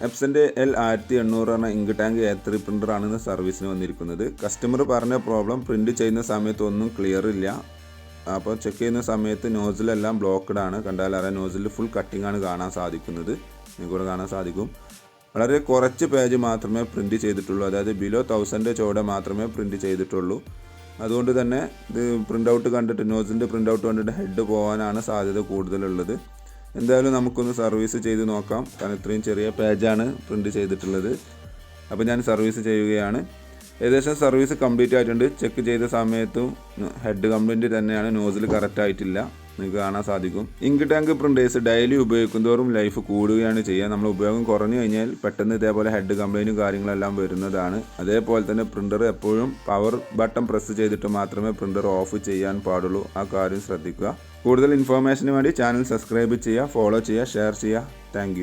എപ്സൻ്റെ L1800 എന്ന ink tank A3 പ്രിൻ്ററാണ് ഇന്ന് സർവീസിന് വന്നിരിക്കുന്നത്. കസ്റ്റമർ പറഞ്ഞ പ്രോബ്ലം പ്രിൻ്റ് ചെയ്യുന്ന സമയത്ത് ഒന്നും ക്ലിയർ ഇല്ല. അപ്പോൾ ചെക്ക് ചെയ്യുന്ന സമയത്ത് നോസിലെല്ലാം ബ്ലോക്ക്ഡ് ആണ്. കണ്ടാൽ അറിയാം, നോസിൽ ഫുൾ കട്ടിംഗ് ആണ് കാണാൻ സാധിക്കുന്നത്. നിങ്ങൾക്കൂടെ കാണാൻ സാധിക്കും. വളരെ കുറച്ച് പേജ് മാത്രമേ പ്രിൻ്റ് ചെയ്തിട്ടുള്ളൂ. അതായത് ബിലോ 1000 ചോടെ മാത്രമേ പ്രിൻ്റ് ചെയ്തിട്ടുള്ളൂ. അതുകൊണ്ട് തന്നെ ഇത് പ്രിൻ്റ് ഔട്ട് കണ്ടിട്ട്, നോസിൻ്റെ പ്രിൻ്റ് ഔട്ട് കണ്ടിട്ട് ഹെഡ് പോകാനാണ് സാധ്യത കൂടുതലുള്ളത്. എന്തായാലും നമുക്കൊന്ന് സർവീസ് ചെയ്ത് നോക്കാം. കാരണം ഇത്രയും ചെറിയ പേജാണ് പ്രിൻ്റ് ചെയ്തിട്ടുള്ളത്. അപ്പോൾ ഞാൻ സർവീസ് ചെയ്യുകയാണ്. ഏകദേശം സർവീസ് കംപ്ലീറ്റ് ആയിട്ടുണ്ട്. ചെക്ക് ചെയ്ത സമയത്തും ഹെഡ് കംപ്ലൈൻറ്റ് തന്നെയാണ്, നോസിൽ കറക്റ്റ് ആയിട്ടില്ല. നിങ്ങൾക്ക് കാണാൻ സാധിക്കും. ഇങ്ക് ടാങ്ക് പ്രിൻറ്റേഴ്സ് ഡെയിലി ഉപയോഗിക്കുന്തോറും ലൈഫ് കൂടുകയാണ് ചെയ്യുക. നമ്മൾ ഉപയോഗം കുറഞ്ഞു കഴിഞ്ഞാൽ പെട്ടെന്ന് ഇതേപോലെ ഹെഡ് കംപ്ലൈൻറ്റും കാര്യങ്ങളെല്ലാം വരുന്നതാണ്. അതേപോലെ തന്നെ പ്രിൻ്റർ എപ്പോഴും പവർ ബട്ടൺ പ്രസ് ചെയ്തിട്ട് മാത്രമേ പ്രിൻ്റർ ഓഫ് ചെയ്യാൻ പാടുള്ളൂ. ആ കാര്യം ശ്രദ്ധിക്കുക. കൂടുതൽ ഇൻഫോർമേഷന് വേണ്ടി ചാനൽ സബ്സ്ക്രൈബ് ചെയ്യുക, ഫോളോ ചെയ്യുക, ഷെയർ ചെയ്യുക. താങ്ക്